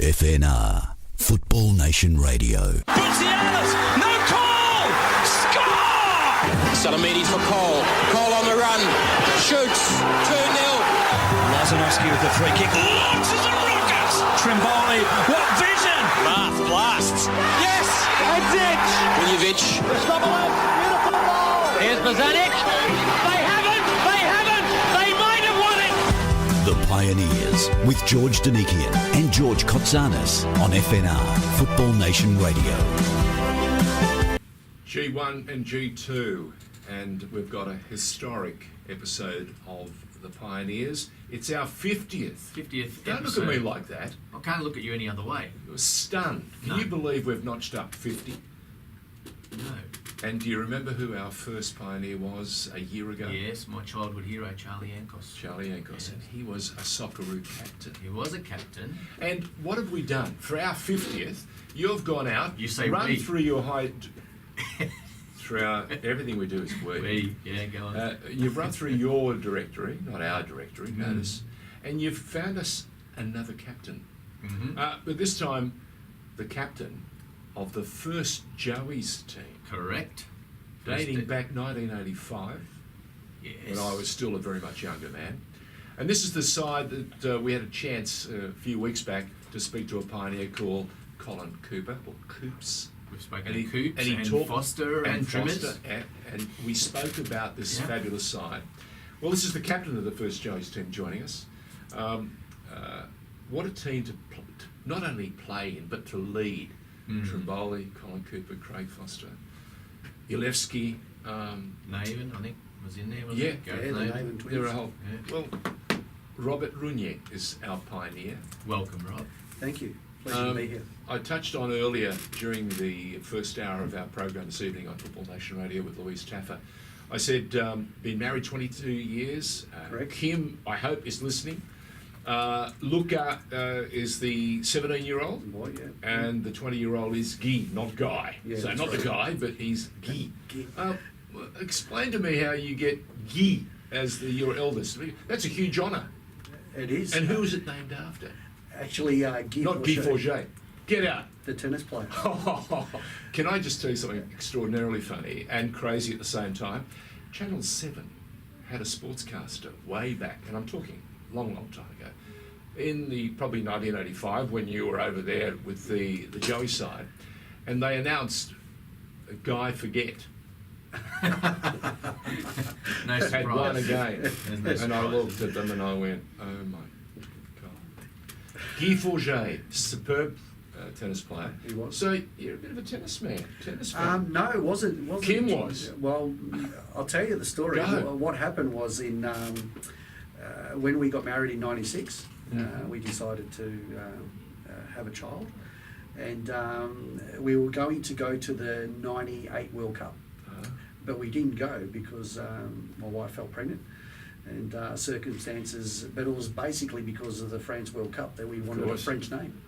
FNR, Football Nation Radio. Buzianas, no call! Score! Salamini for Cole. Cole on the run. Shoots. 2-0. Lazanovsky with the free kick. Launches a rocket! Trimboli, what vision! Blasts. Yes! Hajduk! Runje. Beautiful ball! Here's Bozanic. They might have won it! The Pioneers with George Donikian and George Kotsanis on FNR, Football Nation Radio. G1 and G2, and we've got a historic episode of the Pioneers. It's our 50th. 50th Don't episode. look at me like that. I can't look at you any other way. You're stunned. Can No. you believe we've notched up 50? No. And do you remember who our first Pioneer was a year ago? Yes, my childhood hero, Charlie Yankos. Charlie Yankos, and he was a Socceroo Captain. He was a captain. And what have we done? For our 50th, you've gone out, You say run we. through your everything we do is Yeah, go on. You've run through your directory, not our directory, notice, and you've found us another captain. Mhm. But this time, the captain of the first Joey's team, Correct. dating First- back 1985, Yes. when I was still a very much younger man. And this is the side that we had a chance a few weeks back to speak to a Pioneer called Colin Cooper, or Coops. We've spoken And to he- Coops and he and talked- Foster and Trimmers. Foster, and we spoke about this Yeah. fabulous side. Well, this is the captain of the first Joey's team joining us. What a team to not only play in, but to lead. Trimboli, Colin Cooper, Craig Foster, Jolevski. Naven, I think, was in there, wasn't Yeah, he? Gareth the Naven. Naven twins. They're a whole. Yeah. Well, Robert Runje is our Pioneer. Welcome, Rob. Thank you. Pleasure to be here. I touched on earlier during the first hour of our program this evening on Football Nation Radio with Louise Taffer. I said, been married 22 years. Correct. Kim, I hope, is listening. Luca is the 17-year-old, Boy, yeah. and the 20-year-old is Guy, not Guy. Yeah, So that's not the right. guy, but he's Guy. Guy. Explain to me how you get Guy as your eldest. That's a huge honour. It is. And who is it named after? Actually, Guy Not Guy Forget. Get out. the tennis player. Can I just tell you something extraordinarily funny and crazy at the same time? Channel 7 had a sportscaster way back, and I'm talking long time ago, in the probably 1985 when you were over there with the Joey side, and they announced Guy Forget No surprise. had won a game. There's no And I surprise. looked at them and I went, oh my God. Guy Forget, superb tennis player. He was. So you're a bit of a tennis fan. No, it wasn't. Kim was. Well, I'll tell you the story. Go. What happened was when we got married in '96, we decided to have a child, and we were going to go to the '98 World Cup, but we didn't go because my wife fell pregnant. And circumstances, but it was basically because of the France World Cup that we wanted a course. French name.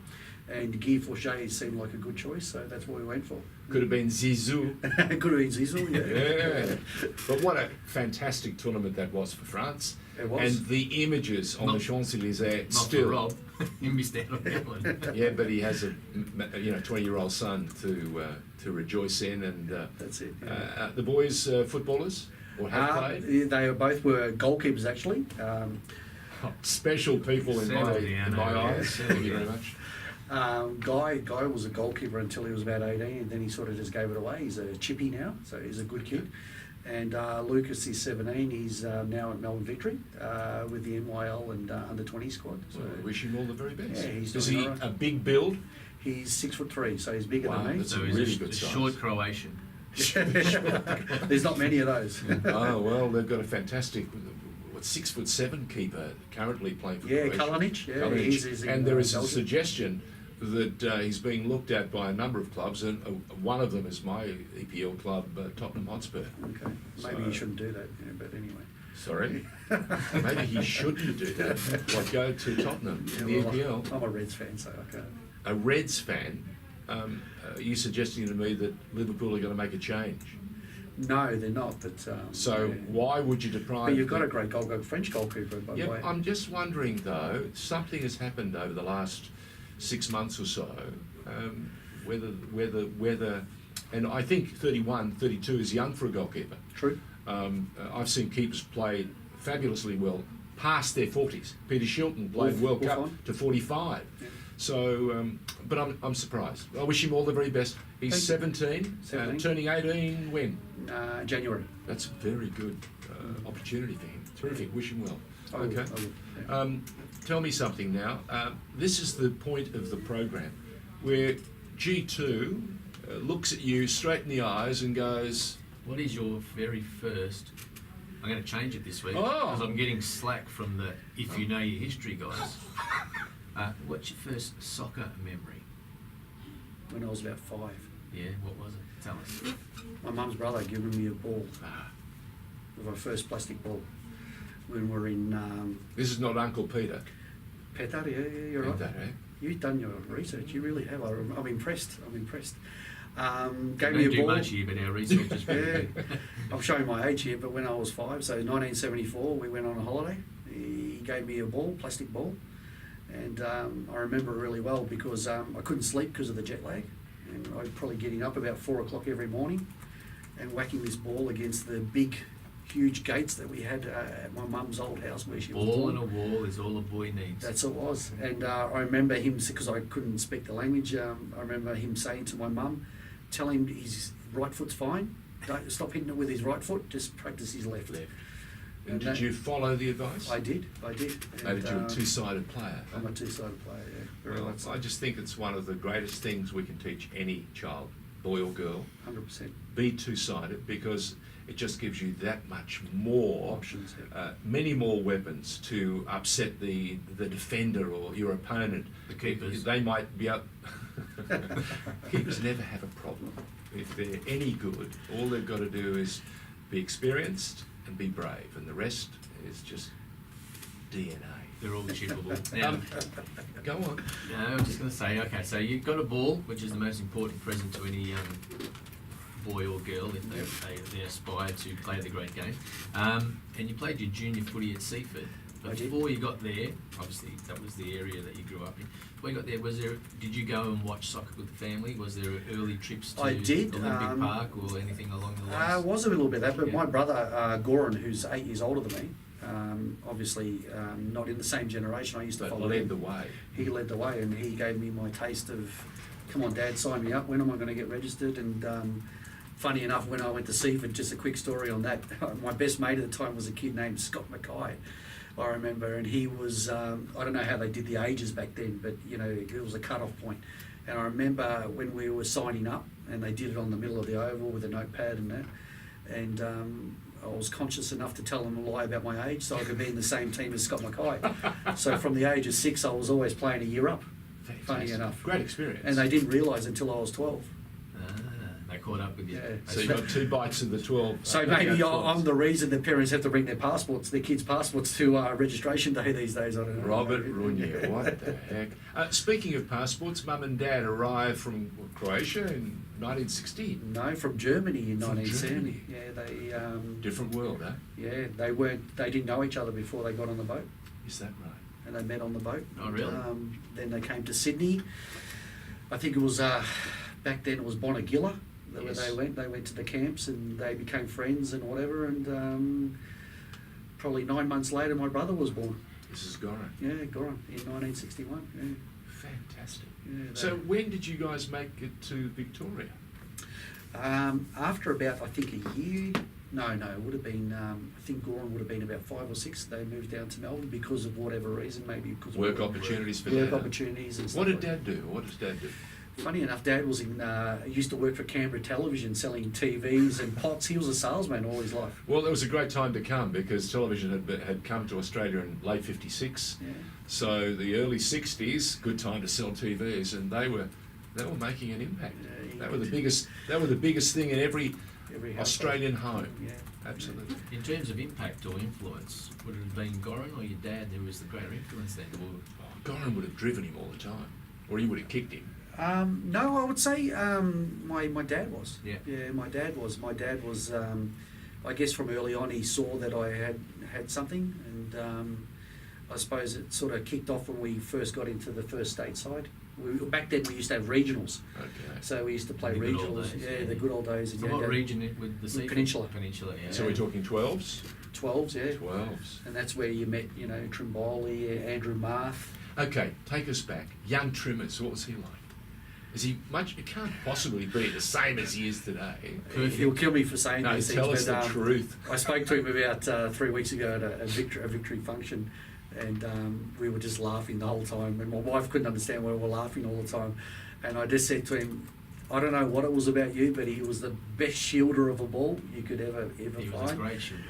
And Guy Forget seemed like a good choice, so that's what we went for. Could have been Zizou. Could have been Zizou, yeah. Yeah. But what a fantastic tournament that was for France. It was. And the images on the Champs-Elysees Not still. for Rob. You missed out on that one. Yeah, but he has a 20-year-old son to rejoice in, and That's it. Yeah. the boys footballers or have played. They both were goalkeepers, actually. Special people in my Seviano, eyes. yeah. Thank you very much. Guy was a goalkeeper until he was about 18, and then he sort of just gave it away. He's a chippy now, so he's a good kid. And Lucas is 17. He's now at Melbourne Victory with the NYL and under-20 squad. So Well, we wish him all the very best. Yeah, he's Is doing he all right. a big build? he's 6'3", so he's bigger Wow, than me. that's So a he's really a good size. short Croatian. There's not many of those. Oh, well, they've got a fantastic, 6'7" keeper currently playing for Yeah, Croatia. Kalinic, yeah, Kalinic. he's in, And there is a Belgium. suggestion that he's being looked at by a number of clubs, and one of them is my EPL club, Tottenham Hotspur. Okay, maybe So- you shouldn't do that, yeah, but anyway. Sorry? Maybe he shouldn't do that. Like go to Tottenham in the Yeah, well, EPL. I'm a Reds fan, so I can't. A Reds fan, are you suggesting to me that Liverpool are going to make a change? No, they're not, but... So yeah. why would you deprive... But you've got a them? great French goalkeeper, by the Yeah, way. I'm just wondering though, something has happened over the last 6 months or so, whether, and I think 31, 32 is young for a goalkeeper. True. I've seen keepers play fabulously well past their 40s. Peter Shilton played Wolf World Cup on. to 45. Yeah. So, but I'm surprised. I wish him all the very best. He's Thank you. 17, 17. Turning 18 when? January. That's a very good opportunity for him. Terrific. Wish him well. I will, Okay. I will, yeah. Tell me something now. This is the point of the program where G2 looks at you straight in the eyes and goes, What is your very first? I'm going to change it this week Oh. because I'm getting slack from the if you know your history guys. What's your first soccer memory? When I was about 5. Yeah, what was it? Tell us. My mum's brother giving me a ball, with my first plastic ball, when we were in this is not Uncle Peter. Petar. Yeah, you're right. That, eh? You've done your research. You really have. I'm impressed. I'm impressed. We Gave don't me a do ball. much here, but our research is Yeah, very good. I'm showing my age here, but when I was 5, so 1974, we went on a holiday. He gave me a ball, plastic ball, and I remember it really well because I couldn't sleep because of the jet lag, and I'd probably getting up about 4 o'clock every morning and whacking this ball against the big, huge gates that we had at my mum's old house where she was Ball born. on a wall is all a boy needs. That's what it was. And I remember him, because I couldn't speak the language, I remember him saying to my mum, tell him his right foot's fine, don't stop hitting it with his right foot, just practice his left. And And did that- you follow the advice? I did. Maybe you're a two-sided player. I'm a two-sided player, yeah. Very Well, much so. I just think it's one of the greatest things we can teach any child, boy or girl. 100%. Be two-sided, because it just gives you that much more Options, yeah. many more weapons to upset the defender or your opponent. The keepers. They might be up. Keepers never have a problem. If they're any good, all they've got to do is be experienced and be brave, and the rest is just DNA. They're all chippable. Now, Go on. no, I was just going to say, okay, so you've got a ball, which is the most important present to any boy or girl if they aspire to play the great game. And you played your junior footy at Seaford. I did. Before you got there, obviously that was the area that you grew up in. Before you got there, did you go and watch soccer with the family? Was there early trips to I did, Olympic Park or anything along the lines? Was a little bit of that, but Yeah. my brother, Goran, who's 8 years older than me, obviously not in the same generation, I used to But follow led him. the way. He led the way, and he gave me my taste of, come on, Dad, sign me up. When am I going to get registered? And funny enough, when I went to Seaford, just a quick story on that. My best mate at the time was a kid named Scott Mackay, I remember, and he was, I don't know how they did the ages back then, but you know, it was a cut-off point. And I remember when we were signing up, and they did it on the middle of the oval with a notepad and that, and I was conscious enough to tell them a lie about my age so I could be in the same team as Scott Mackay. So from the age of 6, I was always playing a year up, funny Fantastic. enough. Great experience. And they didn't realise until I was 12. They caught up with you. Yeah. So you got 2 bites of the 12. So knockout maybe 12s. I'm the reason that parents have to bring their passports, their kids' passports to registration day these days. I don't know. Robert Runje, what the heck? Speaking of passports, Mum and Dad arrived from Croatia in 1960. No, from Germany in From 1970. Germany. Yeah, they. Different world, eh? Yeah, they didn't know each other before they got on the boat, Is that right? and they met on the boat. Oh, really? Then they came to Sydney. I think it was back then it was Bonagilla where Yes. they went. They went to the camps and they became friends and whatever. And probably 9 months later, my brother was born. This is Goran. Yeah, Goran in 1961. Yeah. Fantastic. Yeah, So when did you guys make it to Victoria? After about, I think, a year, no, it would have been, I think Goran would have been about 5 or 6. They moved down to Melbourne because of whatever reason, maybe because Work of opportunities for work Dad. opportunities and stuff. What did like Dad do? What does Dad do? that. Funny enough, Dad was used to work for Canberra Television selling TVs and pots. He was a salesman all his life. Well, it was a great time to come because television had come to Australia in late '56. Yeah. So the early '60s, good time to sell TVs, and they were making an impact. Yeah, They were the biggest. They were the biggest thing in every Every household. Australian home. Yeah. Absolutely. In terms of impact or influence, would it have been Goran or your dad who was the greater influence then? Or Goran would have driven him all the time, or he would have kicked him. No, I would say my dad was. Yeah. My dad was. My dad was. I guess from early on he saw that I had something, and I suppose it sort of kicked off when we first got into the first state side. Back then we used to have regionals. Okay. So we used to play The good old regionals. days, Yeah, yeah. the good old days. And So you what had region with the Seaford? Peninsula. Peninsula, yeah. So we're talking 12s? 12s, yeah. 12s. And that's where you met, Trimboli, Andrew Marth. Okay, take us back. Young Trimmers, what was he like? Is he much? It can't possibly be the same as he is today. Perfect. He'll kill me for saying No, these tell things, us but, the truth. I spoke to him about 3 weeks ago at a victory function, and we were just laughing the whole time. And my wife couldn't understand why we were laughing all the time. And I just said to him, I don't know what it was about you, but he was the best shielder of a ball you could ever He was a find. great shooter.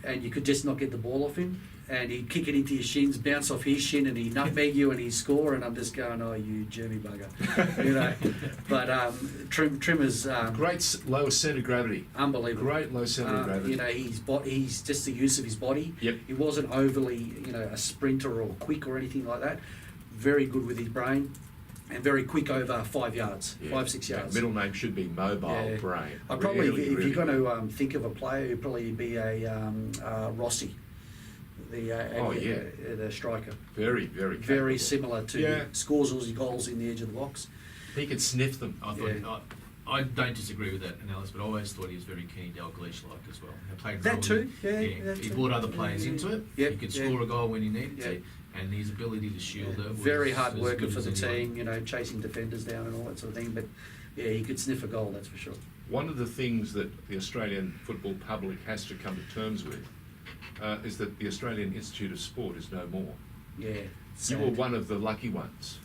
And you could just not get the ball off him. And he'd kick it into your shins, bounce off his shin, and he'd nutmeg you and he'd score. And I'm just going, oh, you germy bugger. But Trimmer's Great low centre of gravity. unbelievable. Great low centre of gravity. He's just the use of his body. Yep. He wasn't overly, a sprinter or quick or anything like that. Very good with his brain, and very quick over 5 yards, Yeah. 5-6 yards. Middle name should be Mobile Yeah. Brain. I probably, Really, if really you're going good. to think of a player, it'd probably be a Rossi, the striker. Very, very Very capable. similar to Yeah. scores all his goals in the edge of the box. He could sniff them. I thought. Yeah. I don't disagree with that analysis, but I always thought he was very Kenny Dalglish-like as well. He played That role too, in- yeah, that he too. brought other players Yeah, into it. yeah, He could yeah. score a goal when he needed Yeah. to, and his ability to shield it was Very hard as worker good for as the anyone. team, chasing defenders down and all that sort of thing. But yeah, he could sniff a goal, that's for sure. One of the things that the Australian football public has to come to terms with is that the Australian Institute of Sport is no more. Yeah. You sad. were one of the lucky ones.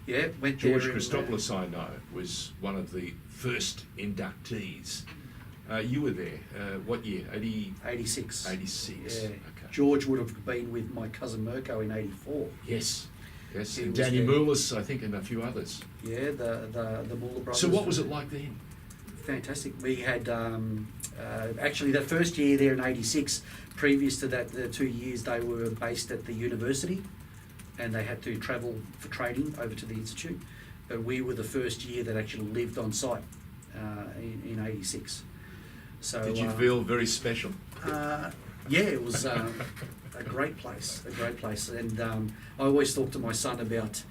Yeah, went George there in, Christopoulos, I know, was one of the first inductees. You were there. What year? 86. 86. Yeah. Okay. George would have been with my cousin Mirko in 84. Yes. Yes. He And was Danny there. Moulis, I think, and a few others. Yeah, the Muller brothers. So what was it like then? Fantastic. We had actually that first year there in '86. Previous to that, the 2 years they were based at the university, and they had to travel for training over to the institute. But we were the first year that actually lived on site in '86. So Did you feel very special? yeah, it was a great place, and I always talk to my son about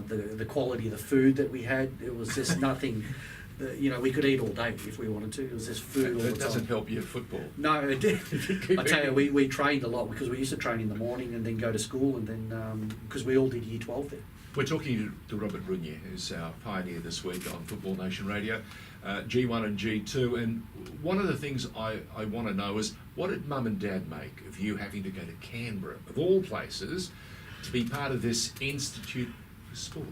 the quality of the food that we had. It was just nothing. We could eat all day if we wanted to. It was just food all the That time. doesn't help your football. No, it did. I tell you, we trained a lot because we used to train in the morning and then go to school, and then because we all did year 12 there. We're talking to Robert Runje, who's our pioneer this week on Football Nation Radio, G1 and G2. And one of the things I want to know is, what did Mum and Dad make of you having to go to Canberra, of all places, to be part of this Institute for Sport?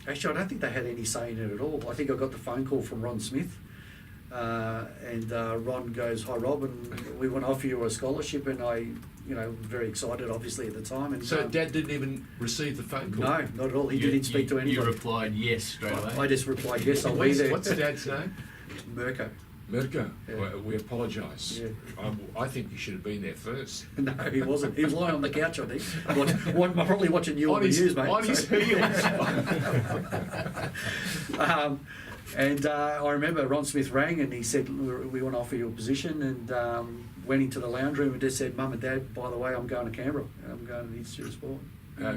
Actually, I don't think they had any say in it at all. I think I got the phone call from Ron Smith, and Ron goes, "Hi, Rob, and we want to offer you a scholarship." And I, very excited, obviously, at the time. And So Dad didn't even receive the phone call? no, not at all. He didn't speak to anybody. You replied yes straight away. I just replied, "Yes, I'll be there." What's Dad's name? Mirko. Mirko. Yeah. Well, we apologise. Yeah. I think you should have been there first. No, he wasn't. He was lying on the couch, I think. Probably watching you on the news, mate. On his So- heels. And I remember Ron Smith rang and he said, "We want to offer you a position," and went into the lounge room and just said, "Mum and Dad, by the way, I'm going to Canberra. I'm going to the Institute of Sport."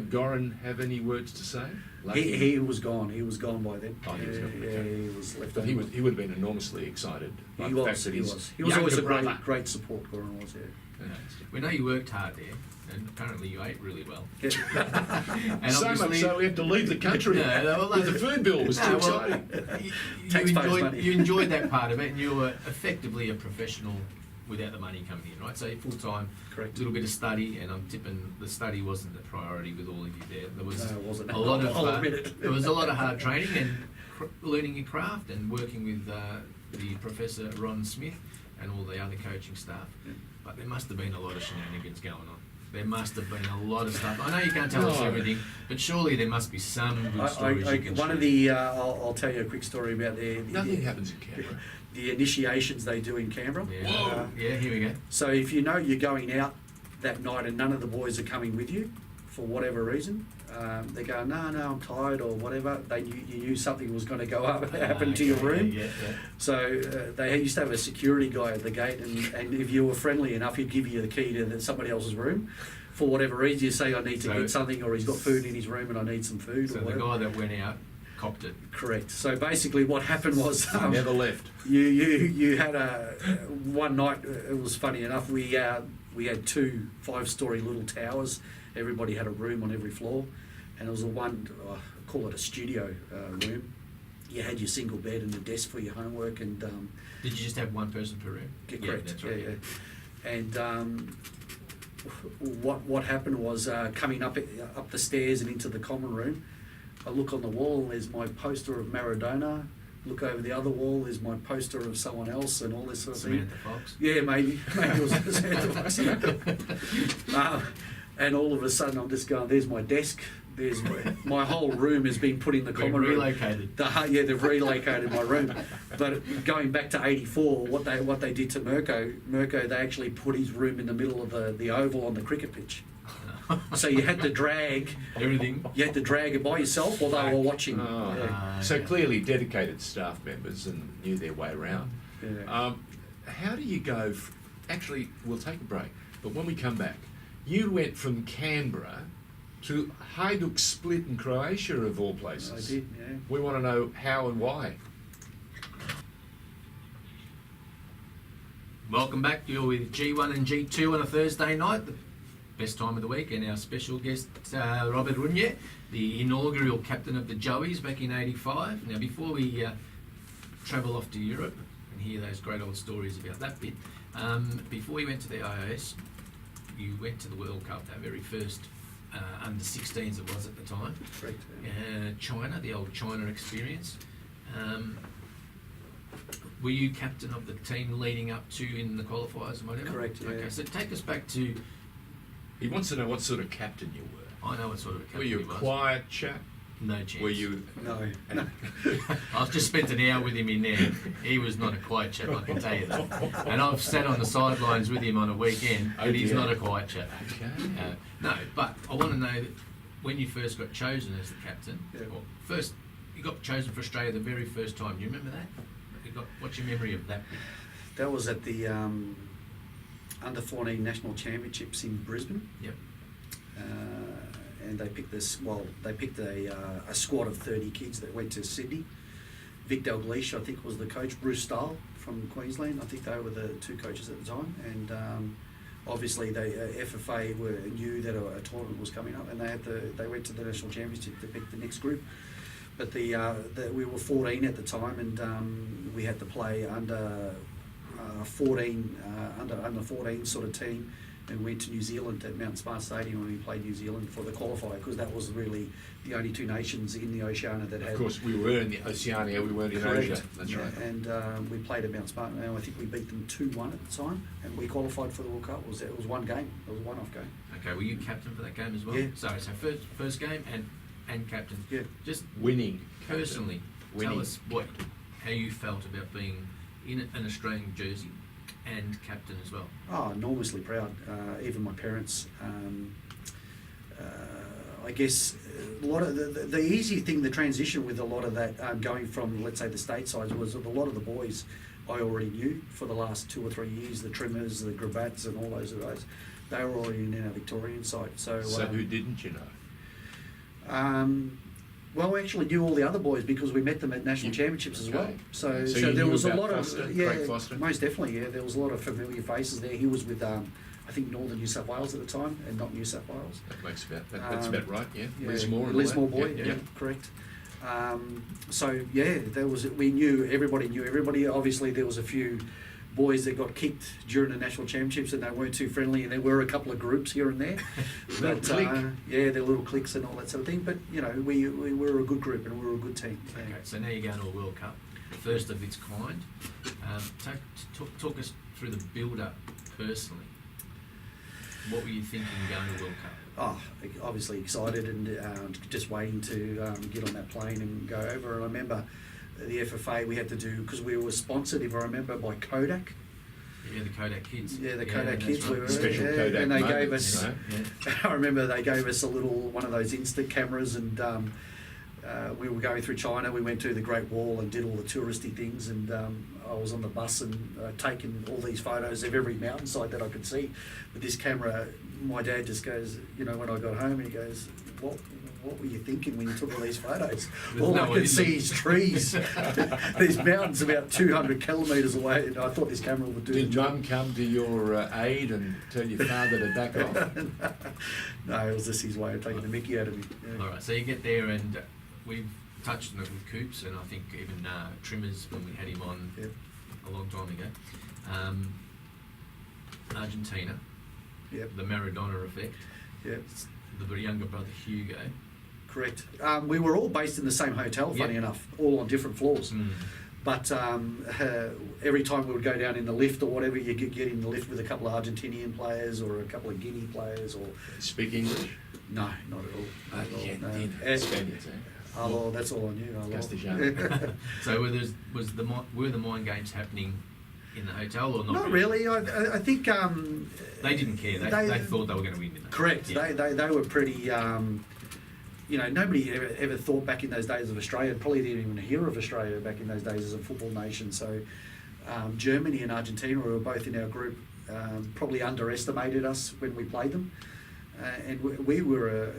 Goran have any words to say? He was gone. He was gone by then. Oh, he was gone, Yeah, okay. he was left. But on. he would have been enormously excited. by He the fact was. that He his was. He was always a younger brother. great support. Goran was. Yeah. We know you worked hard there, and apparently you ate really well. Yeah. And So much obviously- so we had to leave the country. No, well, With the food bill was too No, well, exciting. Taxpayers' money. you enjoyed that part of it, and you were effectively a professional without the money coming in, right? So you're full time, Correct. a little bit of study, and I'm tipping the study wasn't the priority with all of you there. There was No, it wasn't. a lot of I'll admit it. there was a lot of hard training and learning your craft and working with the Professor Ron Smith and all the other coaching staff. Yeah. But there must have been a lot of shenanigans going on. There must have been a lot of stuff. I know you can't tell us No. everything, but surely there must be some good stories you can one share. of the I'll tell you a quick story about Nothing happens in Canberra. the initiations they do in Canberra. Yeah. Uh, Yeah, here we go. So if you know you're going out that night and none of the boys are coming with you for whatever reason, they go, no, I'm tired or whatever. You knew something was going to go up, happen to your Okay, room. Yeah. So they used to have a security guy at the gate, and if you were friendly enough, he'd give you the key to somebody else's room for whatever reason, you say I need to So- get something, or he's got food in his room and I need some food. So or the whatever. guy that went out copped it. Correct. So basically, what happened was Never left. you had one night. It was funny enough. We had 2 5-story little towers. Everybody had a room on every floor, and it was call it a studio room. You had your single bed and a desk for your homework, and Did you just have one person per room? correct. That's right. Yeah. And what happened was coming up the stairs and into the common room. I look on the wall. There's my poster of Maradona. Look over the other wall. There's my poster of someone else, and all this sort of thing. Samantha Fox. Yeah, maybe it was Samantha Fox. And all of a sudden, I'm just going. There's my desk. There's my whole room has been put in the Been common room. relocated. They've relocated my room. But going back to '84, what they did to Mirko, they actually put his room in the middle of the oval on the cricket pitch. So you had to drag Everything. You had to drag it by yourself, or they were watching. Oh. Yeah. So yeah. clearly dedicated staff members and knew their way around. Yeah. How do you go? Actually, we'll take a break. But when we come back, you went from Canberra to Hajduk Split in Croatia, of all places. I did, yeah. We want to know how and why. Welcome back. You're with G1 and G2 on a Thursday night, the best time of the week, and our special guest, Robert Runje, the inaugural captain of the Joeys back in '85. Now, before we travel off to Europe and hear those great old stories about that bit, before you went to the IOS, you went to the World Cup, that very first under 16s it was at the time. Correct. China, the old China experience. Were you captain of the team leading up to in the qualifiers and whatever? Correct, yeah. Okay, so take us back to. He wants to know what sort of captain you were. I know what sort of a captain Were you a he was. quiet chap? No chance. Were you? No. I've just spent an hour with him in there. He was not a quiet chap, I can tell you that. And I've sat on the sidelines with him on a weekend, Oh, and he's dear. not a quiet chap. Okay. No, but I want to know that when you first got chosen as the captain, Yeah. or first you got chosen for Australia the very first time. Do you remember that? What's your memory of that? That was at the under 14 national championships in Brisbane. Yep. And they picked a squad of 30 kids that went to Sydney. Vic Dalglish, I think, was the coach. Bruce Stahl from Queensland, I think they were the 2 coaches at the time. And obviously, they FFA knew that a tournament was coming up, and they went to the national championship to pick the next group. But we were 14 at the time, and we had to play under 14 sort of team, and went to New Zealand at Mount Smart Stadium, and we played New Zealand for the qualifier, because that was really the only 2 nations in the Oceania that had. Of course, we were in the Oceania. We weren't in Correct. Asia. That's Yeah, right. and we played at Mount Smart, and I think we beat them 2-1 at the time, and we qualified for the World Cup. It was one game. It was a one-off game. Okay, were you captain for that game as well? Yeah. So first game and captain. Yeah. Just Winning. captain. personally, Winning. tell us how you felt about being in an Australian jersey and captain as well. Oh, enormously proud. Even my parents. I guess a lot of the easy thing, the transition with a lot of that going from, let's say, the statesides, was that a lot of the boys I already knew for the last 2 or 3 years, the Trimmers, the Grabats, and all those guys. They were already in our Victorian side. So who didn't you know? Well, we actually knew all the other boys because we met them at national championships as well. Okay. So So you there knew was a about lot Foster, of Craig Foster? most definitely, yeah. There was a lot of familiar faces there. He was with I think Northern New South Wales at the time, and not New South Wales. That's about right. Yeah. Yeah, Lismore. and Lismore all that. boy, Yeah. yeah, correct. So yeah, we knew everybody. Obviously, there was a few boys that got kicked during the national championships, and they weren't too friendly, and there were a couple of groups here and there. Little clique. Yeah, their little cliques and all that sort of thing. But you know, we were a good group, and we were a good team. So. Okay, so now you're going to a World Cup, first of its kind. Talk us through the build-up personally. What were you thinking going to World Cup? Oh, obviously excited and just waiting to get on that plane and go over. And I remember the FFA we had to do, because we were sponsored, if I remember, by Kodak. Yeah, the Kodak kids. Yeah, the Kodak that's kids. right. We were, Special Kodak and they gave moments, us. you know? Yeah. I remember they gave us one of those instant cameras, and we were going through China. We went to the Great Wall and did all the touristy things, and I was on the bus and taking all these photos of every mountainside that I could see with this camera. My dad just goes, when I got home, and he goes, what were you thinking when you took all these photos? All I could see is trees. These mountains about 200 kilometres away, and I thought this camera would do the Did job. Mum come to your aid and tell your father to back off? No, it was just his way of taking the mickey out of me. Yeah. All right, so you get there, and we've touched on it with Coops, and I think even Trimmers when we had him on Yep. a long time ago. Argentina, Yep. the Maradona effect, Yep. the younger brother Hugo. Correct. We were all based in the same hotel, funny Yep. enough, all on different floors. But every time we would go down in the lift or whatever, you get in the lift with a couple of Argentinian players or a couple of Guinea players, or Speak English? no, not at all. Not at all, no. Spaniards, eh? Oh, that's all I knew. Castellano. So were the mind games happening in the hotel or not? Not really. I think They didn't care. They thought they were going to win. Didn't they? correct. Yeah. They were pretty. Nobody ever thought back in those days of Australia. Probably didn't even hear of Australia back in those days as a football nation. So Germany and Argentina, who were both in our group, probably underestimated us when we played them. And we were,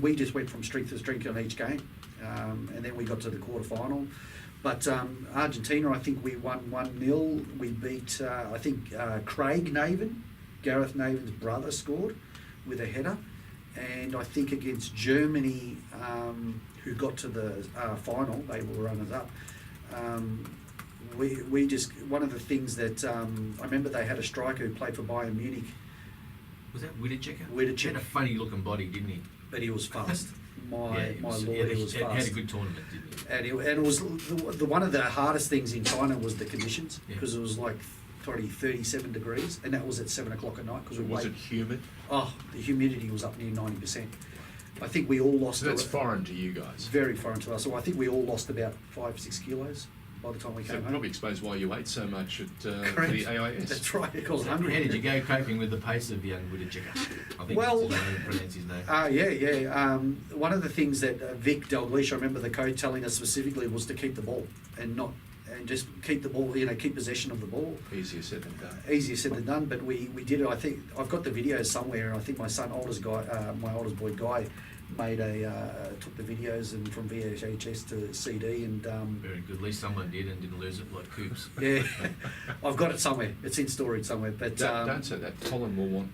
we just went from strength to strength on each game, and then we got to the quarterfinal. But Argentina, I think we won 1-0. We beat, I think Craig Naven, Gareth Naven's brother, scored with a header. And I think against Germany, who got to the final, they were runners up. We just, one of the things that I remember, they had a striker who played for Bayern Munich. Was that Whittaker? Whittaker. He had a funny looking body, didn't he? But he was fast. Yeah, My he lord, he was had fast. a good tournament, didn't he? And it was one of the hardest things in China was the conditions, Yeah. because it was like 37 degrees, and that was at 7 o'clock at night. Because we Was played. it humid? Oh, the humidity was up near 90%. I think we all lost. So that's foreign to you guys. Very foreign to us. So I think we all lost about 5-6 kilos by the time we So came it home. probably explains why you ate so much at Correct. the AIS. That's right. Because So hungry. how did you go coping with the pace of young Whittaker? I think Well- that's the way to pronounce his name. Yeah. One of the things that Vic Dalglish, I remember the coach telling us specifically, was to keep the ball and just keep the ball. Keep possession of the ball. Easier said than done. Easier said than done, but we did it. I think I've got the videos somewhere, and I think my oldest boy Guy, took the videos and from VHS to CD, and Very good. At least someone did and didn't lose it like Coops. yeah, I've got it somewhere. It's in storage somewhere. But Don't say that. Colin will want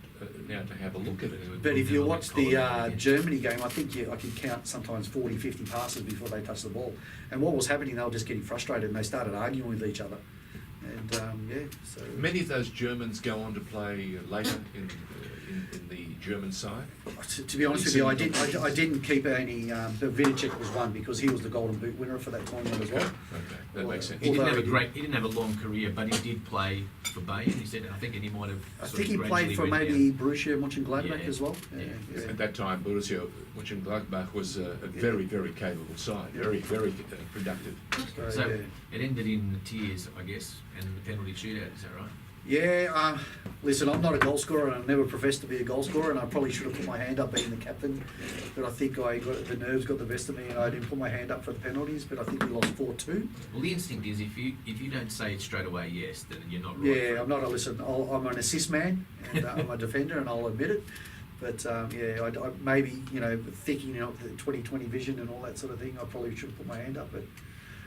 now to have a look at it. But if you We'll watch call it the again. Germany game, I think I can count sometimes 40, 50 passes before they touch the ball. And what was happening, they were just getting frustrated and they started arguing with each other. And so Many of those Germans go on to play later in the German side. to be honest with you, I didn't keep any. But Vidicek was one because he was the Golden Boot winner for that tournament as well. Okay, that makes sense. He Although didn't have a long career, but he did play for Bayern. He said, I think, and he might have. I sort think of he played for gradually maybe went Borussia Mönchengladbach Yeah, as well. yeah. At that time, Borussia Mönchengladbach was a very, very capable side, very, very productive. down. So it ended in tears, I guess, and the penalty shootout. Is that right? Yeah, listen, I'm not a goal scorer, and I never professed to be a goal scorer, and I probably should have put my hand up being the captain, but I think the nerves got the best of me, and I didn't put my hand up for the penalties, but I think we lost 4-2. Well, the instinct is if you don't say it straight away, yes, then you're not right. Yeah, I'm not I'm an assist man, and I'm a defender, and I'll admit it. But I maybe thinking the 2020 vision and all that sort of thing, I probably should have put my hand up, but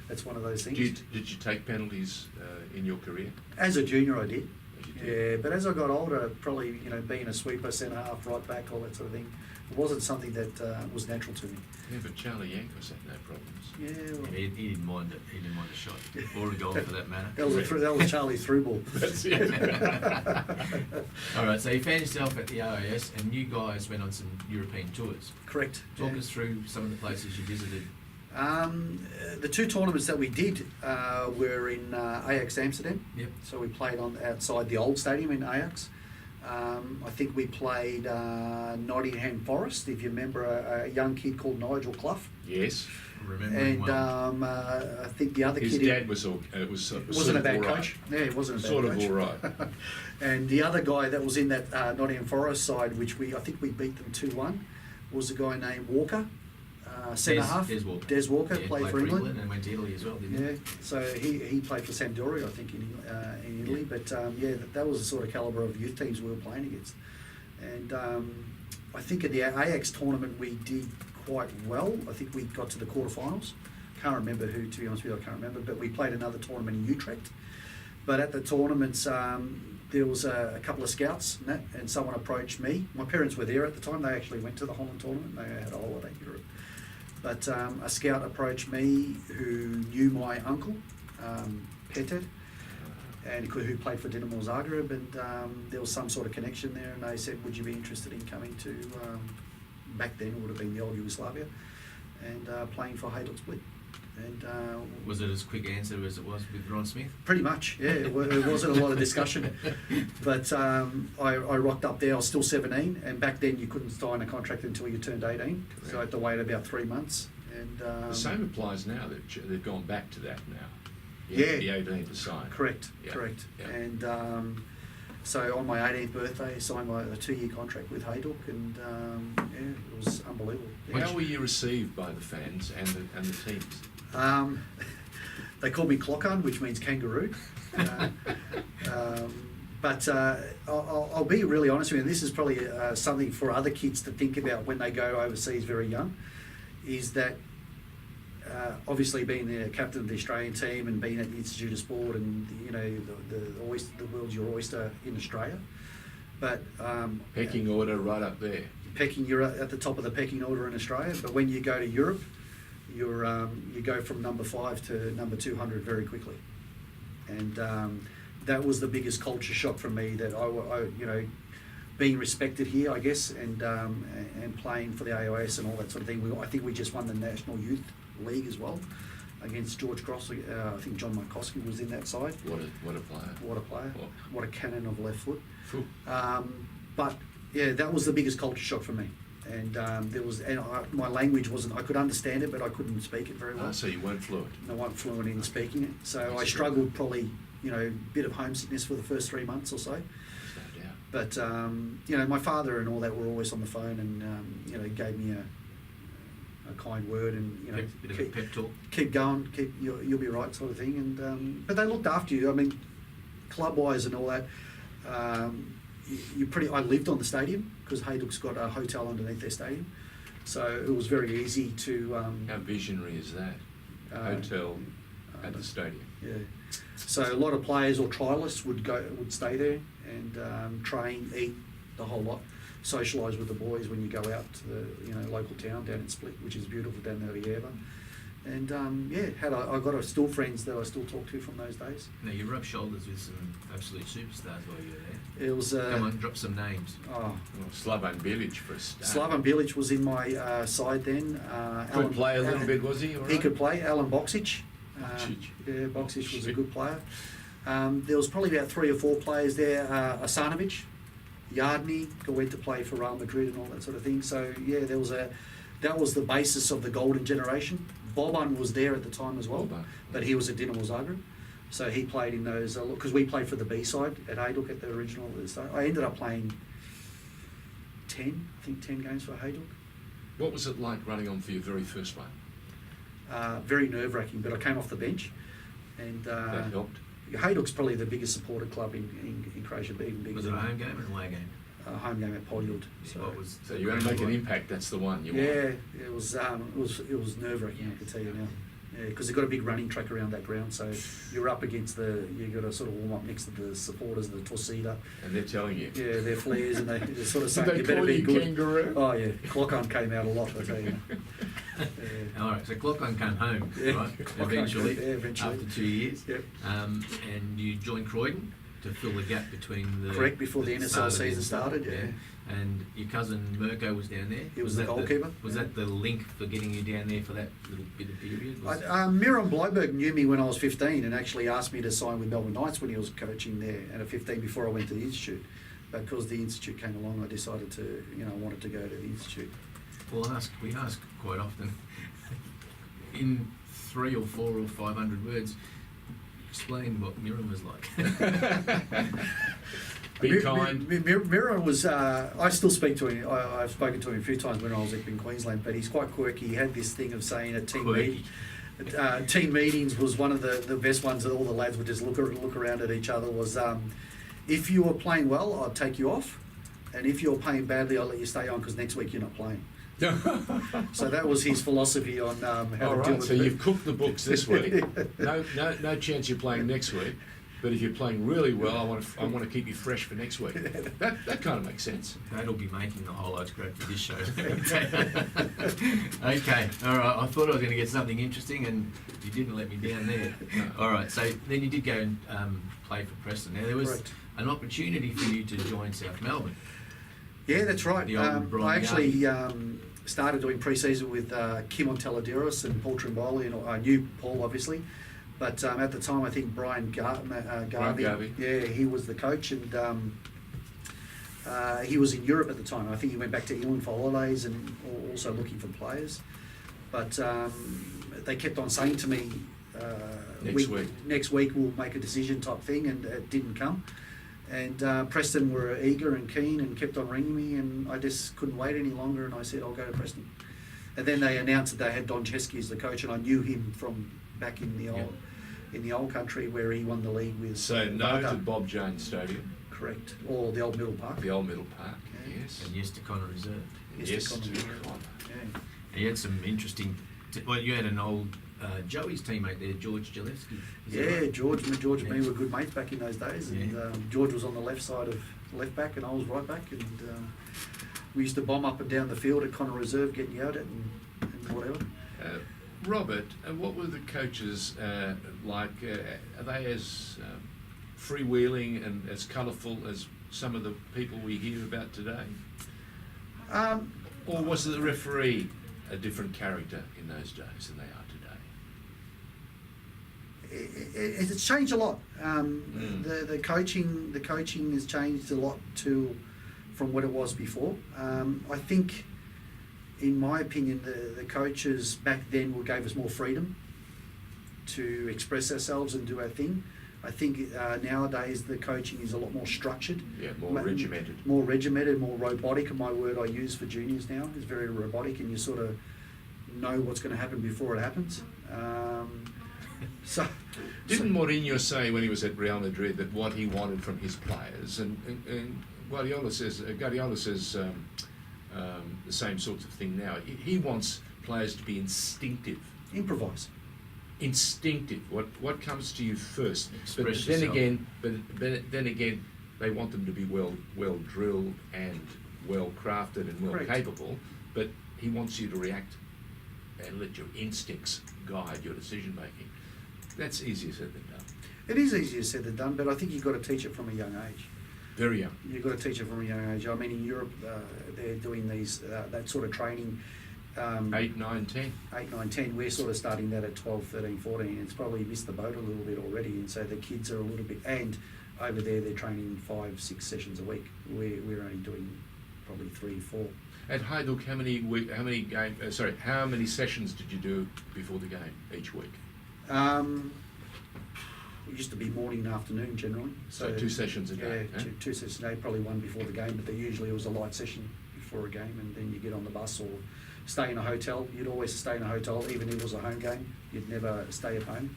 that's one of those things. Did you take penalties in your career? As a junior, I did. As you did? Yeah, but as I got older, probably being a sweeper, centre half, right back, all that sort of thing, it wasn't something that was natural to me. Yeah, but Charlie Yankos had no problems. Yeah, well, He didn't mind it. He didn't mind a shot or a goal for that matter. that was Charlie's through ball. That's it. All right, so you found yourself at the AIS, and you guys went on some European tours. Correct. Talk yeah. us through some of the places you visited. The two tournaments that we did were in Ajax Amsterdam. Yep. So we played outside the old stadium in Ajax. I think we played Nottingham Forest, if you remember a young kid called Nigel Clough. Yes. Remembering And well. I think the other His kid... dad was wasn't a bad coach. Yeah, he wasn't a bad Sort coach. of all right. And the other guy that was in that Nottingham Forest side, which I think we beat them 2-1, was a guy named Walker. centre half. Des Walker. Des Walker Yeah, played for England. and went to Italy as well, didn't he? Yeah, so he played for Sampdoria, I think, in Italy. Yeah. But that was the sort of calibre of youth teams we were playing against. And I think at the Ajax tournament we did quite well. I think we got to the quarterfinals. Can't remember who, to be honest with you, I can't remember. But we played another tournament in Utrecht. But at the tournaments, there was a couple of scouts and someone approached me. My parents were there at the time. They actually went to the Holland tournament. They had a holiday in Europe. But a scout approached me who knew my uncle, Peter, and who played for Dinamo Zagreb, and there was some sort of connection there, and they said, would you be interested in coming to, back then it would have been the old Yugoslavia, and playing for Hajduk Split. And Was it as quick answer as it was with Ron Smith? pretty much, yeah. It wasn't a lot of discussion. But I rocked up there. I was still 17, and back then you couldn't sign a contract until you turned 18. So I had to wait about 3 months. And The same applies now. That they've gone back to that now. You Yeah. have to be 18 to sign. Correct, Yeah. correct. Yeah. And so on my 18th birthday, I signed a 2-year contract with Hajduk, and it was unbelievable. How were you received by the fans and the teams? They called me Clockon, which means kangaroo. But I'll be really honest with you, and this is probably something for other kids to think about when they go overseas very young, is that obviously being the captain of the Australian team and being at the Institute of Sport, and the world's your oyster in Australia, but Pecking order right up there. you're at the top of the pecking order in Australia. But when you go to Europe, you go from number 5 to number 200 very quickly, and that was the biggest culture shock for me. That I being respected here, I guess, and playing for the AOS and all that sort of thing. I think we just won the National Youth League as well against George Cross. I think John Markowski was in that side. What a player. What a player! What a cannon of left foot. Phew. But yeah, that was the biggest culture shock for me. And my language wasn't. I could understand it, but I couldn't speak it very well. So you weren't fluent. I wasn't fluent in speaking it, so That's I true. struggled probably. A bit of homesickness for the first 3 months or so. There's no doubt. But my father and all that were always on the phone, and gave me a kind word, and Bit of a pep talk. keep going, you'll be right, sort of thing. And but they looked after you. I mean, club wise and all that. I lived on the stadium because Hajduk's got a hotel underneath their stadium, so it was very easy to. How visionary is that? Hotel at the stadium. Yeah. So a lot of players or trialists would stay there and train, eat, the whole lot, socialise with the boys when you go out to the local town down in Split, which is beautiful down there at Yerba. And I got still friends that I still talk to from those days. Now you rubbed shoulders with some absolute superstars while you were there. It was Come on, drop some names. oh, Well, Slavan Bilic for a start. Slavan Bilic was in my side then. Could play a little bit, was he? All He right? could play. Alan Boksic. Boksic. Yeah, Boksic was a good player. There was probably about 3 or 4 players there. Asanovic, Yardney, who went to play for Real Madrid and all that sort of thing. So yeah, that was the basis of the golden generation. Boban was there at the time as well, Boban. but he was at Dinamo Zagreb. So he played in those, because we played for the B side at Hajduk at the original. I ended up playing 10 games for Hajduk. What was it like running on for your very first one? Very nerve-wracking, but I came off the bench, and That helped. Hajduk's probably the biggest supported club in Croatia, even bigger. Was it a than home game or an away game? home game at Polywood. So you want to make an impact. That's the one you want. Yeah, it was nerve-wracking, I can tell you now. Yeah, because they've got a big running track around that ground, so you're up against you got to sort of warm up next to the supporters, the Torsida. And they're telling you. Yeah, they're flares, and they're sort of saying Did they you better call be you good. kangaroo? Oh yeah, Clockon came out a lot, I tell you. All right, so Clockon came home, Yeah. right? Clockon Eventually, came, yeah, eventually. after 2 years. Yep. And you joined Croydon to fill the gap between the... Correct, before the start NSL of the season started, yeah. And your cousin Mirko was down there. He was the goalkeeper. Was that the link for getting you down there for that little bit of period? Miron Bleiberg knew me when I was 15 and actually asked me to sign with Melbourne Knights when he was coaching there at 15 before I went to the Institute. But because the Institute came along, I decided to, I wanted to go to the Institute. Well, we ask quite often, in 300 or 400 or 500 words, explain what Miron was like. Be kind. Mirror was, I still speak to him, I've spoken to him a few times when I was in Queensland, but he's quite quirky. He had this thing of saying at team meetings was one of the best ones that all the lads would just look around at each other was, if you were playing well, I'd take you off, and if you're playing badly, I'll let you stay on because next week you're not playing. So that was his philosophy on how to deal with so you've cooked the books this week. No chance you're playing next week. But if you're playing really well, I want to keep you fresh for next week. That kind of makes sense. That'll be making the highlights great for this show. Okay, all right. I thought I was going to get something interesting, and you didn't let me down there. No. All right. So then you did go and play for Preston. Now there was Correct. an opportunity for you to join South Melbourne. Yeah, that's right. The old Brian I actually started doing pre-season with Kim Monteladiros and Paul Trimboli, and I knew Paul obviously, but at the time I think Brian Garvey, yeah, he was the coach, and he was in Europe at the time. I think he went back to England for holidays and also looking for players. But they kept on saying to me, next week we'll make a decision type thing, and it didn't come. And Preston were eager and keen and kept on ringing me, and I just couldn't wait any longer, and I said, I'll go to Preston. And then they announced that they had Jolevski as the coach, and I knew him from back in the old country where he won the league with. So no to Bob Jones Stadium. Correct. Or the old Middle Park. The old Middle Park, Yeah. yes. And yes to Connor Reserve. Yes to Connor. Connor. Yeah. And you had some interesting. Well, you had an old Joey's teammate there, George Jolevski. Yeah, George and me were good mates back in those days, and Yeah. George was on the left side of left back, and I was right back, and we used to bomb up and down the field at Connor Reserve, getting yelled at and whatever. Robert, what were the coaches like? Are they as freewheeling and as colourful as some of the people we hear about today? Or was the referee a different character in those days than they are today? It's changed a lot. The coaching has changed a lot too from what it was before. I think, in my opinion, the coaches back then gave us more freedom to express ourselves and do our thing. I think nowadays the coaching is a lot more structured. Yeah, more regimented. More regimented, more robotic. And my word I use for juniors now is very robotic, and you sort of know what's going to happen before it happens. Didn't Mourinho say when he was at Real Madrid that what he wanted from his players, and Guardiola says the same sorts of thing now. He wants players to be instinctive. Improvise. Instinctive. What comes to you first? Express Then yourself. again, they want them to be well drilled and well crafted and well Correct. capable. But he wants you to react and let your instincts guide your decision making. That's easier said than done. It is easier said than done, but I think you've got to teach it from a young age. Very young. You've got to teach it from a young age. I mean, in Europe, they're doing that sort of training. 8, 9, 10. 8, 9, 10. We're sort of starting that at 12, 13, 14. It's probably missed the boat a little bit already, and so the kids are a little bit. And over there, they're training 5, 6 sessions a week. We're only doing probably 3, 4. At Hajduk, how many sessions did you do before the game each week? It used to be morning and afternoon generally. So 2 sessions a day. Yeah, two sessions a day, probably one before the game, but usually it was a light session before a game, and then you get on the bus or stay in a hotel. You'd always stay in a hotel, even if it was a home game. You'd never stay at home.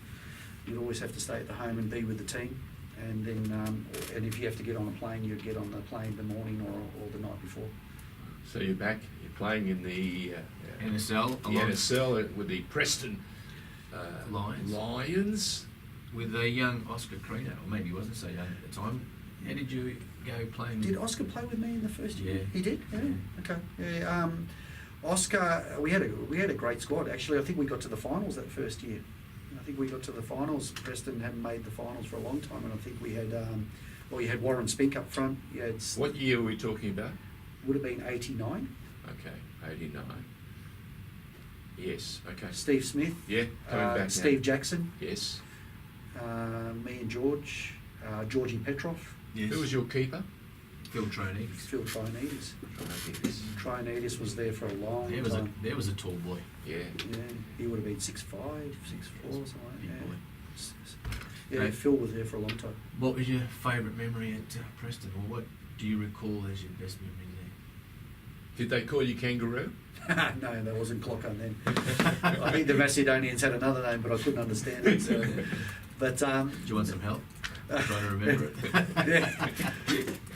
You'd always have to stay at the home and be with the team. And then, and if you have to get on a plane, you'd get on the plane the morning or the night before. So you're back. You're playing in the NSL. The NSL with the Preston Lions. With a young Oscar Crino, or maybe he wasn't so young at the time. How did you go playing? Did Oscar play with me in the first year? Yeah. He did? Yeah. Okay. Yeah, Oscar, we had a great squad. Actually, I think we got to the finals that first year. I think we got to the finals. Preston hadn't made the finals for a long time, and I think we had, you had Warren Spink up front. You had What year are we talking about? Would have been 89. Okay, 89. Yes, okay. Steve Smith. Yeah, coming back now. Steve Jackson. Yes. Me and George. Georgie Petrov. Yes. Who was your keeper? Phil Troney. Phil Trionides. Trionides was there for a long There was a tall boy. Yeah. Yeah, he would have been 6'5", 6'4", something like that. Big Yeah. boy. Yeah, Phil was there for a long time. What was your favourite memory at Preston, or what do you recall as your best memory Did they call you Kangaroo? No, that wasn't Clocker then. I think the Macedonians had another name, but I couldn't understand it. So. But there? Do you want some help? I'm trying to remember it. Yeah.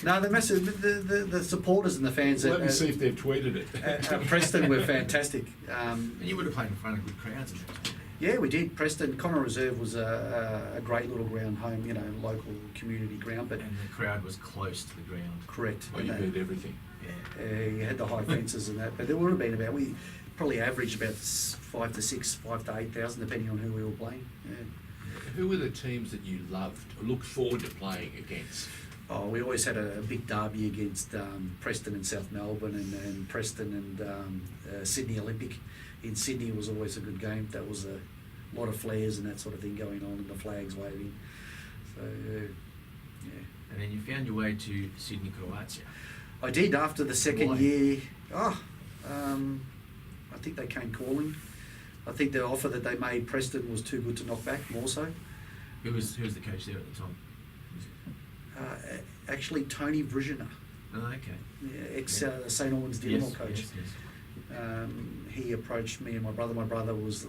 No, the supporters and the fans. Let me see if they've tweeted it. At Preston were fantastic. And you would have played in front of good crowds in that time. Yeah, we did. Preston Connor Reserve was a great little ground, home, local community ground. But And the crowd was close to the ground. correct. Oh, you beat everything. You had the high fences and that, but there would have been we probably averaged about 5 to 8,000, depending on who we were playing. Yeah. Who were the teams that you loved or looked forward to playing against? Oh, we always had a big derby against Preston and South Melbourne, and Preston and Sydney Olympic. In Sydney was always a good game. That was a lot of flares and that sort of thing going on, and the flags waving. So, yeah. And then you found your way to Sydney, Croatia. I did after the second Why? year. I think they came calling. I think the offer that they made Preston was too good to knock back, more so. Who was the coach there at the time? Actually, Tony Vrujina, Oh, okay. ex St Albans Dinamo coach. Yes. He approached me and my brother. My brother was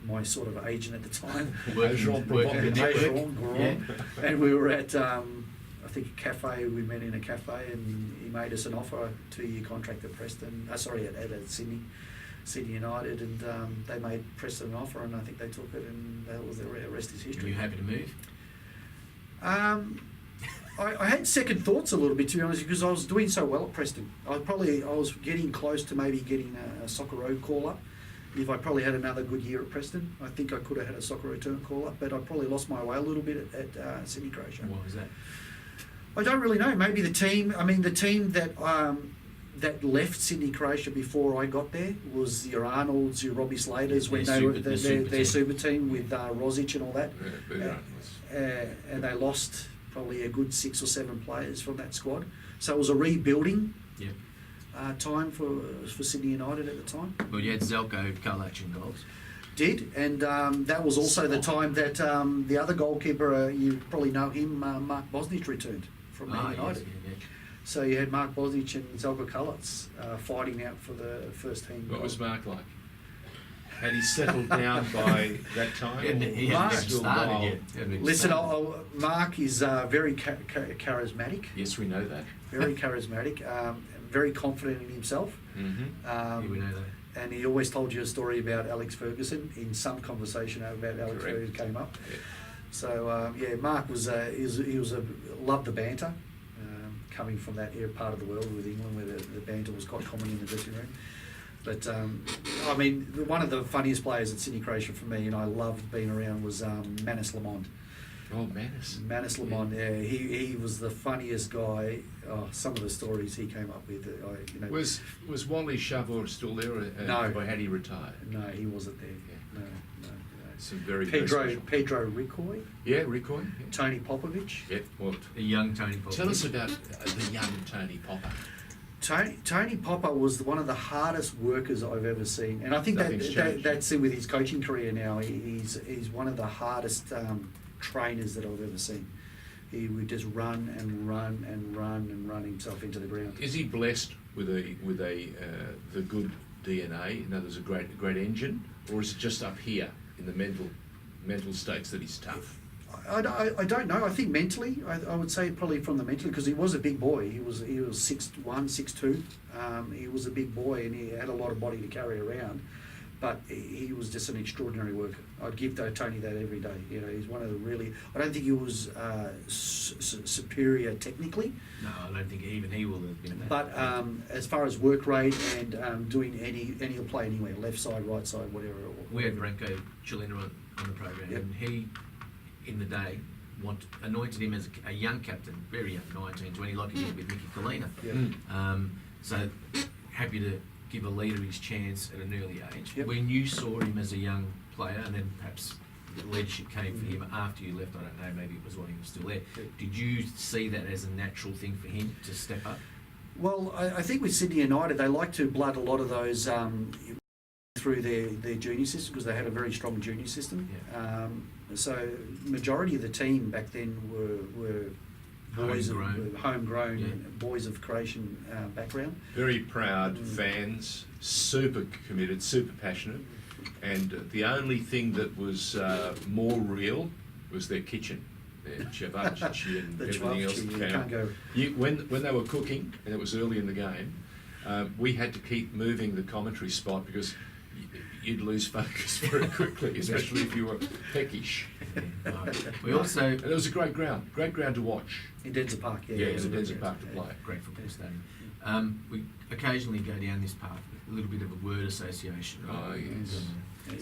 my sort of agent at the time. Working the network. Yeah. And we were at, I think, a cafe. We met in a cafe, and he made us an offer, a 2-year contract at Preston. At Sydney United, and they made Preston an offer, and I think they took it, and that was the rest is Were history. you happy to move? I had second thoughts a little bit, to be honest, because I was doing so well at Preston. I was getting close to maybe getting a Socceroo call up. If I probably had another good year at Preston, I think I could have had a Socceroo turn call up, but I probably lost my way a little bit at Sydney Croatia. Why was that? I don't really know. Maybe the team. I mean, the team that left Sydney Croatia before I got there was your Arnolds, your Robbie Slaters, when they were their super team with Rosic and all that. And they lost probably a good 6 or 7 players from that squad. So it was a rebuilding time for Sydney United at the time. Well, you had Zelko, Kalac in goals. Did, and that was also the time that the other goalkeeper, you probably know him, Mark Bosnich, returned from Man United. Yes. So you had Mark Bosnich and Zelko Kalac fighting out for the first team. What was Mark like? Had he settled down by that time? He Mark hadn't started yet. Listen, Mark is very charismatic. Yes, we know that. Very charismatic, very confident in himself. Mm-hmm. We know that. And he always told you a story about Alex Ferguson in some conversation about Alex Correct. Ferguson came up. Yeah. So Mark was loved the banter, coming from that part of the world with England where the banter was quite common in the dressing room. But I mean, one of the funniest players at Sydney Croatia for me, and I loved being around, was Manus Lamond. Oh, Manus. Manus Lamond, yeah, he was the funniest guy. Oh, some of the stories he came up with, Was Wally Shavor still there, No. or had he retired? No, he wasn't there. Yeah. No. Some very Pedro special. Ricoy, Yeah, Ricoy. Yeah. Tony Popovich. Yeah, what? A young Tony Popovich. Tell us about the young Tony Popper. Tony Popper was one of the hardest workers I've ever seen, and I think Nothing's changed. that's in with his coaching career now. He's one of the hardest trainers that I've ever seen. He would just run himself into the ground. Is he blessed with the good DNA? In other words, a great engine, or is it just up here in the mental states that he's tough? I don't know. I think mentally, I would say probably from the mental, because he was a big boy. He was 6'1", 6'2". He was a big boy, and he had a lot of body to carry around. But he was just an extraordinary worker. I'd give Tony that every day. He's one of the really. I don't think he was superior technically. No, I don't think even he will have been that. But as far as work rate and doing he'll play anywhere, left side, right side, whatever. We had Branko Chilina on the program, Yep. and he, in the day, anointed him as a young captain, very young, 19, 20, like he did with Mickey Colina. Yeah. So happy to give a leader his chance at an early age. Yep. When you saw him as a young player, and then perhaps the leadership came for him after you left, I don't know, maybe it was while he was still there. Yep. Did you see that as a natural thing for him to step up? Well, I think with Sydney United, they like to blood a lot of those through their junior system because they had a very strong junior system. Yeah. So majority of the team back then were boys homegrown Yeah. boys of Croatian background. Very proud fans, super committed, super passionate, and the only thing that was more real was their kitchen, their cevacici and The everything else. cevacici, you can't go. When they were cooking, and it was early in the game, we had to keep moving the commentary spot because you'd lose focus very quickly, especially if you were peckish. We also And it was a great ground to watch. In Denzer Park, yeah. Yeah, it was a Denzer Park to play. great football stadium. We occasionally go down this path with a little bit of a word association. Right? Oh, yes.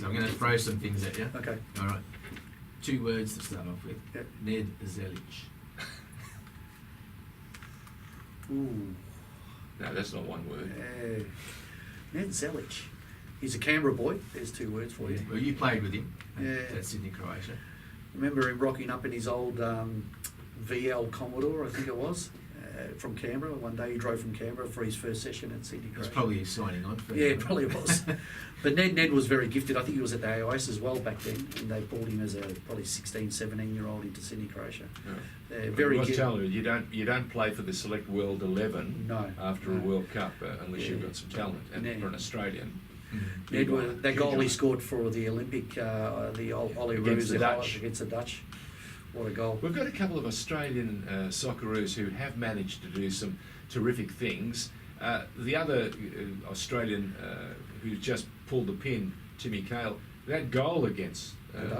So I'm going to throw some things at you. Okay. All right. 2 words to start off with. Yep. Ned Zelic. Ooh. No, that's not one word. Ned Zelic. He's a Canberra boy. There's 2 words for you. Well, you played with him Yeah. at Sydney, Croatia. Remember him rocking up in his old VL Commodore, I think it was, from Canberra. One day he drove from Canberra for his first session at Sydney It was Croatia. probably signing on for Yeah, you. it probably was. But Ned was very gifted. I think he was at the AIS as well back then, and they brought him as a probably 16, 17-year-old into Sydney, Croatia. Yeah. Very I was gifted. telling you don't play for the select World 11 No, after a no. World Cup unless Yeah. you've got some talent. And Ned. for an Australian, Mhm. Ned Huge was, honour, that huge goal he honour. scored for the Olympic, the Ollie Against Roos the Dutch. against the Dutch. What a goal. We've got a couple of Australian Socceroos who have managed to do some terrific things. The other Australian who just pulled the pin, Timmy Cale, that goal against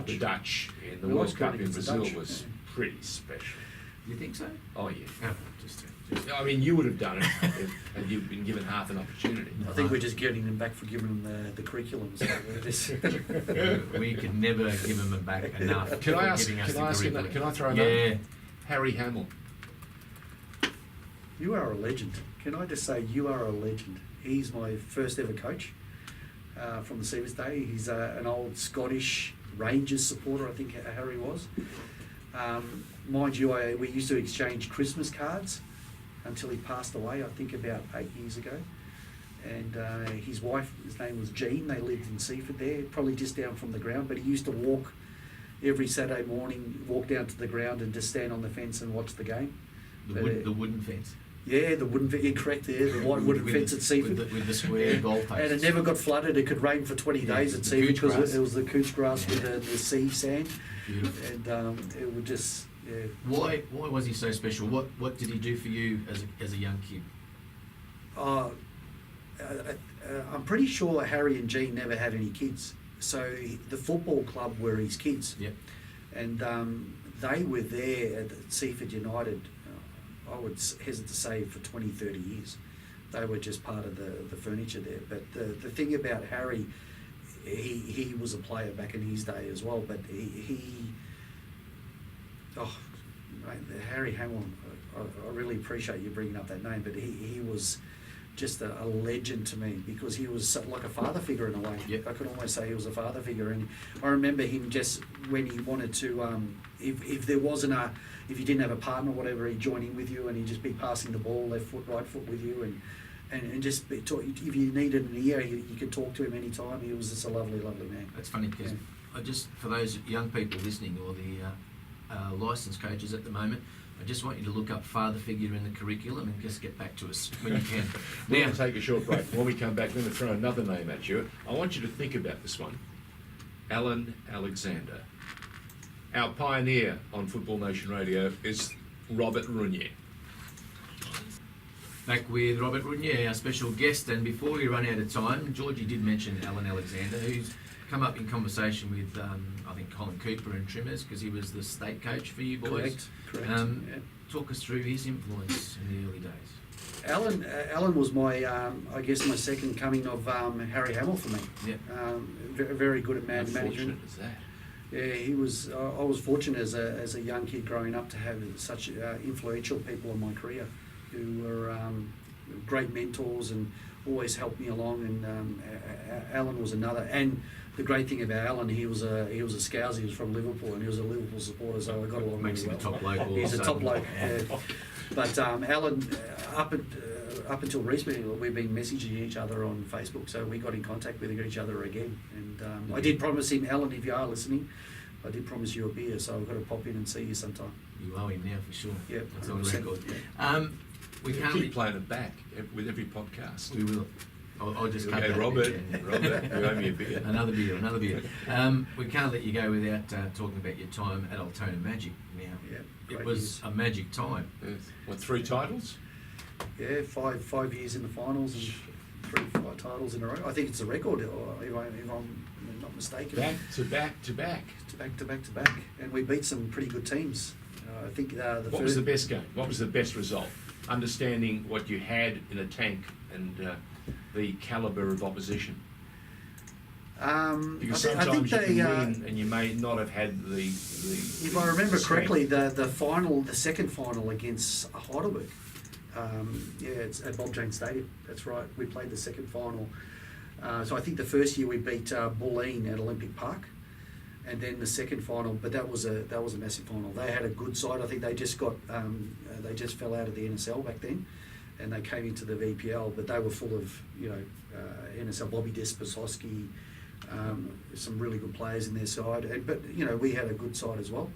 the Dutch in the It was World Cup good in against the Brazil Dutch, was yeah. pretty special. You think so? Oh, yeah. Oh, just I mean, you would have done it if you'd been given half an opportunity. I think we're just getting them back for giving them the curriculum. So we're just we could never give him back enough. Can I for ask? giving us Can the I ask him curriculum. that? Can I throw him Yeah. out? Harry Hamill. You are a legend. Can I just say you are a legend? He's my first ever coach from the Seavers day. He's an old Scottish Rangers supporter, I think Harry was. Mind you, we used to exchange Christmas cards until he passed away, I think about 8 years ago. And his wife, his name was Jean, they lived in Seaford there, probably just down from the ground, but he used to walk every Saturday morning, walk down to the ground and just stand on the fence and watch the game. The wooden fence. Yeah, the wooden fence, correct there, the white wooden With fence at Seaford. With the square goalposts. And it never got flooded. It could rain for 20 Yeah, days at the Seaford couch because grass. it was the couch grass with the sea sand. Beautiful. And it would just, yeah. Why was he so special? What did he do for you as a young kid? I'm pretty sure Harry and Jean never had any kids. So the football club were his kids. Yep. And they were there at Seaford United, I would hesitate to say, for 20, 30 years. They were just part of the furniture there. But the thing about Harry, he was a player back in his day as well, but Harry Hamill, I really appreciate you bringing up that name, but he was just a legend to me because he was like a father figure in a way. Yep. I could almost say he was a father figure, and I remember him just when he wanted to, if there wasn't if you didn't have a partner or whatever, he'd join in with you and he'd just be passing the ball left foot, right foot with you, and just if you needed an ear, you could talk to him anytime. He was just a lovely, lovely man. That's funny because for those young people listening or the licensed coaches at the moment, I just want you to look up father figure in the curriculum and just get back to us when you can. We're going to take a short break. When we come back, we're going to throw another name at you. I want you to think about this one. Alan Alexander. Our pioneer on Football Nation Radio is Robert Runje. Back with Robert Runje, our special guest, and before we run out of time, Georgie did mention Alan Alexander, who's come up in conversation with, I think, Colin Cooper and Trimmers, because he was the state coach for you boys. Correct. Talk us through his influence in the early days. Alan was my, I guess, my second coming of Harry Hamill for me. Yeah. Very good at man How management. fortunate is that? Yeah, he was. I was fortunate as a young kid growing up to have such influential people in my career, who were great mentors and always helped me along. And Alan was another. And the great thing about Alan, he was a Scouse. He was from Liverpool, and he was a Liverpool supporter, so I got along Makes really him well. a top bloke. He's a top bloke. But Alan, up until recently, we've been messaging each other on Facebook, so we got in contact with each other again. And I did promise him, Alan, if you are listening, I did promise you a beer, so I've got to pop in and see you sometime. You owe him now for sure. Yeah, that's on 100%. record. Yeah. We We'll can't keep playing it back with every podcast. We will. I'll just cut Okay, that Robert, bit, yeah. Robert, you owe me a beer. Another beer. We can't let you go without talking about your time at Altona Magic. Now, Yeah, it great was years. a magic time. Yes. What, 3 titles? Yeah, five years in the finals and 3 titles in a row. I think it's a record, or if I'm not mistaken. Back to back to back. To back. And we beat some pretty good teams. I think What was the best game? What was the best result? Understanding what you had in the tank and the calibre of opposition. Because I think sometimes you they, can win and you may not have had the if I remember correctly, the second final against Heidelberg. It's at Bob Jane Stadium. That's right. We played the second final. So I think the first year we beat Bulleen at Olympic Park, and then the second final. But that was a massive final. They had a good side. I think they just got they just fell out of the NSL back then, and they came into the VPL. But they were full of NSL Bobby Desposowski, some really good players in their side. But we had a good side as well.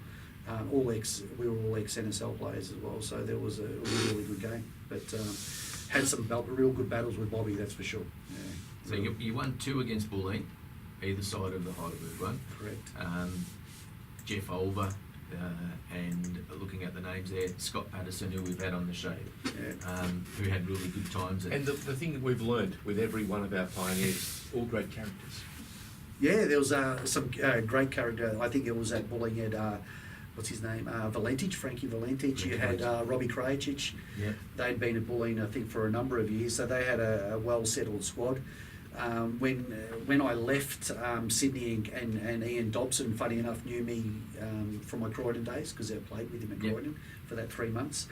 We were all ex NSL players as well, so there was a really good game. But had some real good battles with Bobby, that's for sure. Yeah. So you won 2 against Bulleen, either side of the Heidelberg one. Correct. Jeff Olver, and looking at the names there, Scott Patterson, who we've had on the show, who had really good times. And the thing that we've learned with every one of our pioneers, all great characters. Yeah, there was some great character. I think it was at Bulleen. You had what's his name? Frankie Valentich. You had Robbie Krajicic. Yeah. They'd been at Bulleen, I think, for a number of years, so they had a well-settled squad. When I left Sydney and Ian Dobson, funny enough, knew me from my Croydon days because I played with him at Croydon for that 3 months.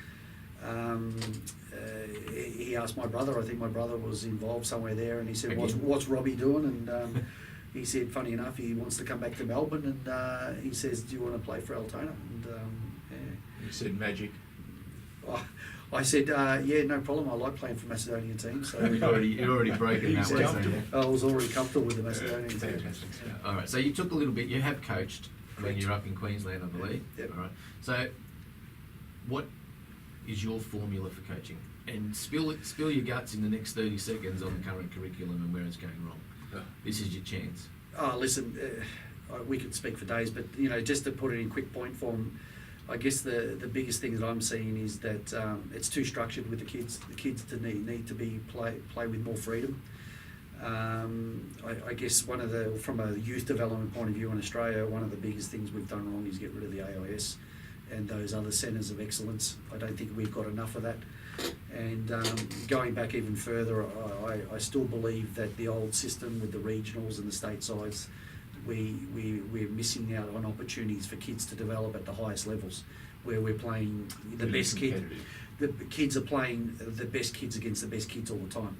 He asked my brother. I think my brother was involved somewhere there, and he said, "What's Robbie doing?" And he said, funny enough, he wants to come back to Melbourne, and he says, "Do you want to play for Altona?" And You said magic. I said, "Yeah, no problem. I like playing for Macedonian teams." So You've already broken that one. comfortable. I was already comfortable with the Macedonian team. Fantastic stuff. All right, so you took a little bit. You have coached when you're up in Queensland, I believe. Yep. All right. So, what is your formula for coaching? And spill your guts in the next 30 seconds on the current curriculum and where it's going wrong. This is your chance. Oh, listen, we could speak for days, but just to put it in quick point form, I guess the biggest thing that I'm seeing is that it's too structured with the kids. The kids need to be play with more freedom. I guess from a youth development point of view in Australia, one of the biggest things we've done wrong is get rid of the AIS and those other centres of excellence. I don't think we've got enough of that. And going back even further, I still believe that the old system with the regionals and the state sides, we're missing out on opportunities for kids to develop at the highest levels, where we're playing the best kids. The kids are playing the best kids against the best kids all the time.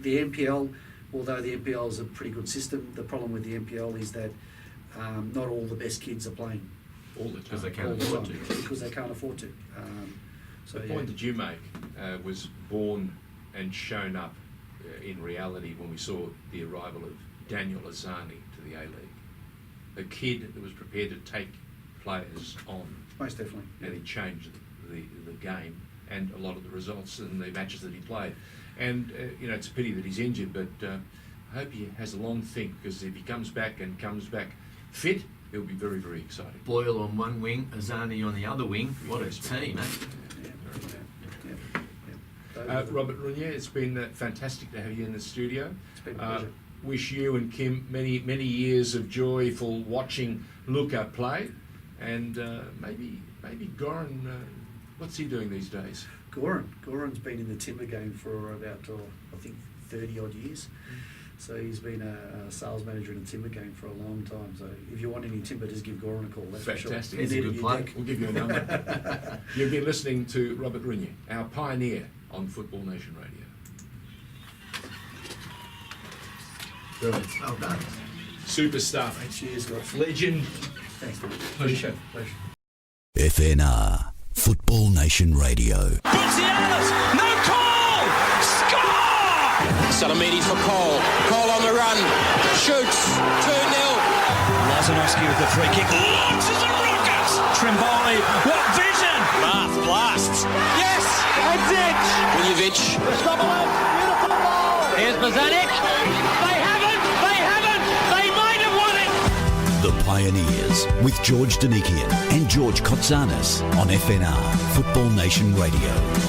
The NPL, although the NPL is a pretty good system, the problem with the NPL is that not all the best kids are playing All the time. Because they can't afford to. Because they can't afford to. The point that you make was born and shown up in reality when we saw the arrival of Daniel Azani to the A-League. A kid that was prepared to take players on. Most definitely. And he changed the game and a lot of the results in the matches that he played. And, it's a pity that he's injured, but I hope he has a long think, because if he comes back fit, it'll be very, very exciting. Boyle on one wing, Azani on the other wing. What a team, eh? Robert Runje, it's been fantastic to have you in the studio. It's been a pleasure. Wish you and Kim many, many years of joyful watching Luca play, and maybe Goran. What's he doing these days? Goran's been in the timber game for about I think 30 odd years. So he's been a sales manager in the timber game for a long time. So if you want any timber, just give Goran a call. That's Fantastic. For sure. He's a good plug. We'll give you a number. You've been listening to Robert Runje, our pioneer on Football Nation Radio. Brilliant. Well done. Superstar. Cheers, guys. Legend. Thanks, man. Pleasure. FNR, Football Nation Radio. Puts the Alice, no call! Salamidi for Cole. Cole on the run. Shoots. 2-0. Lazanovsky with the free kick. Launches a rocket. Trimboli, what vision! Bath blasts. Yes, that's it. Vujovic. Beautiful ball. Here's Bozanic. They haven't. They might have won it. The Pioneers with George Donikian and George Kotzanis on FNR Football Nation Radio.